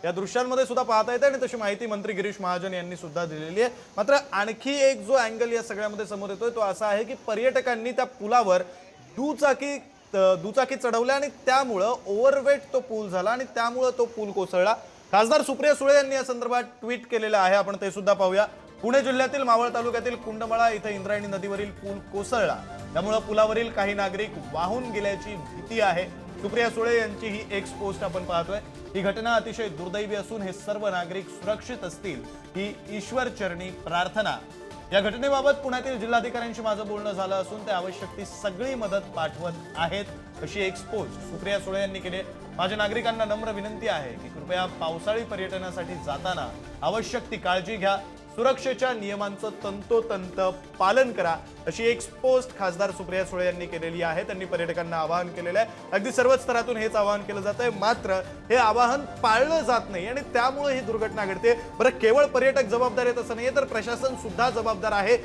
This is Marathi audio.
या दृश्यांमध्ये सुद्धा पाहता येते आणि तशी माहिती मंत्री गिरीश महाजन यांनी सुद्धा दिलेली आहे। मात्र आणखी एक जो अँगल या सगळ्यामध्ये समोर येतोय तो असा आहे की पर्यटकांनी त्या पुलावर दुचाकी चढवल्या आणि त्यामुळे ओव्हरवेट तो पूल झाला आणि त्यामुळे तो पूल कोसळला। खासदार सुप्रिया सुळे यांनी या संदर्भात ट्विट केलेलं आहे, आपण ते सुद्धा पाहूया। पुणे जिल्ह्यातील मावळ तालुक्यातील कुंडमळा इथे इंद्रायणी नदीवरील पूल कोसळला, त्यामुळे पुलावरील काही नागरिक वाहून गेल्याची भीती आहे। सुप्रिया सुळे यांची ही एक्स पोस्ट आपण पाहतोय। ही घटना अतिशय दुर्दैवी असून हे सर्व नागरिक सुरक्षित असतील ही ईश्वर चरणी प्रार्थना। या घटनेबाबत पुण्यातील जिल्हाधिकाऱ्यांशी माझं बोलणं झालं असून ते आवश्यक ती सगळी मदत पाठवत आहेत, अशी एक्स पोस्ट सुप्रिया सुळे यांनी केली। माझ्या नागरिकांना नम्र विनंती आहे की कृपया पावसाळी पर्यटनासाठी जाताना आवश्यक ती काळजी घ्या, सुरक्षेच्या नियमांचं तंतोतंत पालन करा, अशी एक पोस्ट खासदार सुप्रिया सुळे यांनी केलेली आहे। त्यांनी पर्यटकांना आवाहन केलेलं आहे। अगदी सर्वच स्तरातून हेच आवाहन केलं जात आहे, मात्र हे आवाहन पाळलं जात नाही आणि त्यामुळे ही दुर्घटना घडते। बरं, केवळ पर्यटक जबाबदार आहेत असं नाहीये, तर प्रशासन सुद्धा जबाबदार आहे।